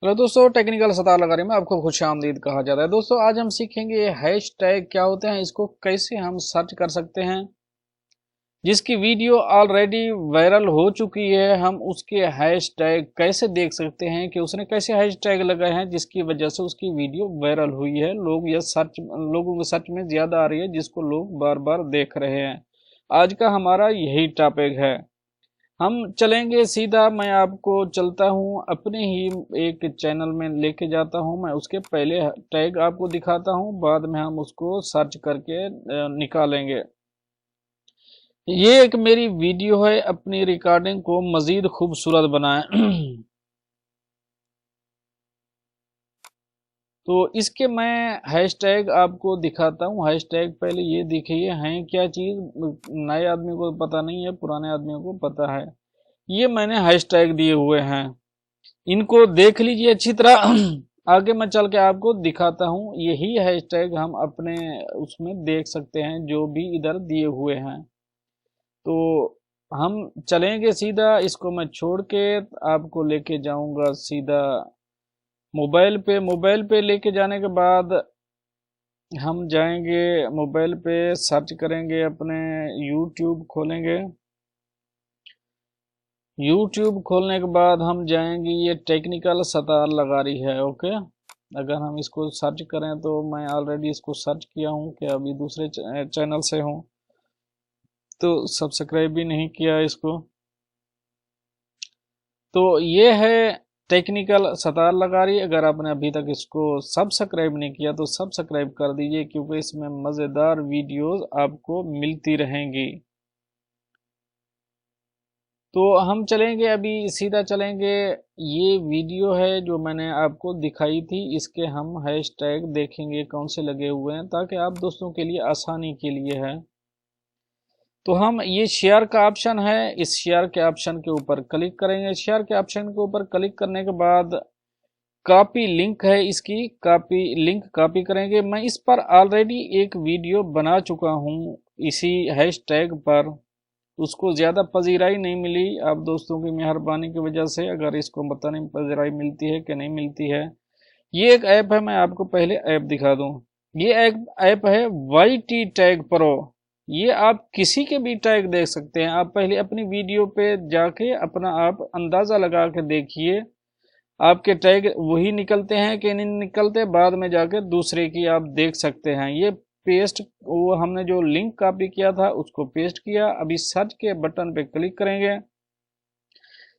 Hello दोस्तों, technical Sattar लगा रही में आपको खुश आमदीद कहा जाता है। दोस्तों आज हम सीखेंगे हैश टैग क्या होते हैं, इसको कैसे हम सर्च कर सकते हैं। जिसकी वीडियो ऑलरेडी वायरल हो चुकी है, हम उसके हैश टैग कैसे देख सकते हैं कि उसने कैसे हैश टैग लगाए हैं जिसकी वजह से उसकी वीडियो वायरल हुई है। लोगों के सर्च में ज्यादा आ रही है, जिसको लोग बार बार देख रहे हैं। आज का हमारा यही टॉपिक है। हम चलेंगे सीधा, मैं आपको चलता हूं अपने ही एक चैनल में लेके जाता हूं। मैं उसके पहले टैग आपको दिखाता हूं, बाद में हम उसको सर्च करके निकालेंगे। ये एक मेरी वीडियो है, अपनी रिकॉर्डिंग को मजीद खूबसूरत बनाएं। तो इसके मैं हैशटैग आपको दिखाता हूँ। हैशटैग पहले ये देखिए हैं क्या चीज़, नए आदमी को पता नहीं है, पुराने आदमियों को पता है। ये मैंने हैशटैग दिए हुए हैं, इनको देख लीजिए अच्छी तरह। आगे मैं चल के आपको दिखाता हूँ। यही हैशटैग हम अपने उसमें देख सकते हैं जो भी इधर दिए हुए हैं। तो हम चलेंगे सीधा, इसको मैं छोड़ के आपको लेके जाऊंगा सीधा मोबाइल पे लेके जाने के बाद हम जाएंगे मोबाइल पे, सर्च करेंगे, अपने यूट्यूब खोलेंगे। यूट्यूब खोलने के बाद हम जाएंगे, ये टेक्निकल सतार लगा रही है, ओके। अगर हम इसको सर्च करें तो मैं ऑलरेडी इसको सर्च किया हूँ कि अभी दूसरे चैनल से हूँ, तो सब्सक्राइब भी नहीं किया इसको। तो ये है टेक्निकल सतार लगा रही। अगर आपने अभी तक इसको सब्सक्राइब नहीं किया तो सब्सक्राइब कर दीजिए, क्योंकि इसमें मज़ेदार वीडियोस आपको मिलती रहेंगी। तो हम चलेंगे अभी सीधा चलेंगे। ये वीडियो है जो मैंने आपको दिखाई थी, इसके हम हैशटैग देखेंगे कौन से लगे हुए हैं, ताकि आप दोस्तों के लिए आसानी के लिए है। तो हम ये शेयर का ऑप्शन है, इस शेयर के ऑप्शन के ऊपर क्लिक करेंगे। शेयर के ऑप्शन के ऊपर क्लिक करने के बाद कॉपी लिंक है, इसकी कॉपी लिंक कॉपी करेंगे। मैं इस पर ऑलरेडी एक वीडियो बना चुका हूँ इसी हैशटैग पर, उसको ज़्यादा पजीराई नहीं मिली आप दोस्तों की मेहरबानी की वजह से। अगर इसको पता नहीं पजीराई मिलती है कि नहीं मिलती है। ये एक ऐप है, मैं आपको पहले ऐप दिखा दूं। ये एक ऐप है YT टैग प्रो। ये आप किसी के भी टैग देख सकते हैं। आप पहले अपनी वीडियो पे जाके अपना आप अंदाज़ा लगा के देखिए, आपके टैग वही निकलते हैं कि नहीं निकलते। बाद में जाके दूसरे की आप देख सकते हैं। ये पेस्ट, वो हमने जो लिंक कॉपी किया था उसको पेस्ट किया। अभी सर्च के बटन पे क्लिक करेंगे।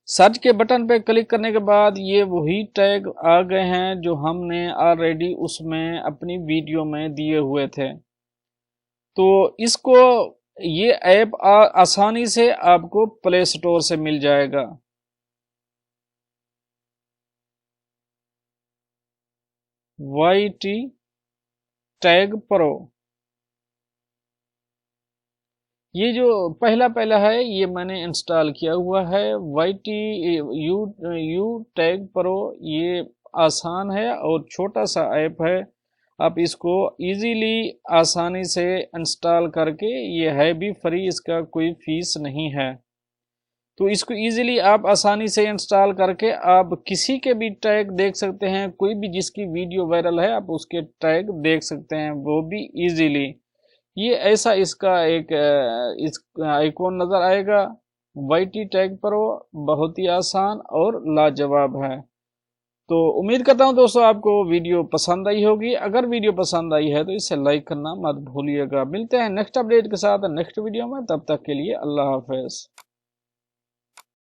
सर्च के बटन पे क्लिक करने के बाद ये वही टैग आ गए हैं जो हमने ऑलरेडी उसमें अपनी वीडियो में दिए हुए थे। तो इसको, ये ऐप आसानी से आपको प्ले स्टोर से मिल जाएगा। YT टैग प्रो, ये जो पहला है ये मैंने इंस्टॉल किया हुआ है। YT यू टैग प्रो, ये आसान है और छोटा सा ऐप है। आप इसको इजीली आसानी से इंस्टॉल करके, ये है भी फ्री, इसका कोई फीस नहीं है। तो इसको इजीली आप आसानी से इंस्टॉल करके आप किसी के भी टैग देख सकते हैं। कोई भी जिसकी वीडियो वायरल है आप उसके टैग देख सकते हैं, वो भी इजीली। ये ऐसा इसका एक इस आइकॉन नज़र आएगा। YT टैग प्रो बहुत ही आसान और लाजवाब है। तो उम्मीद करता हूं दोस्तों आपको वीडियो पसंद आई होगी। अगर वीडियो पसंद आई है तो इसे लाइक करना मत भूलिएगा। मिलते हैं नेक्स्ट अपडेट के साथ नेक्स्ट वीडियो में, तब तक के लिए अल्लाह हाफिज।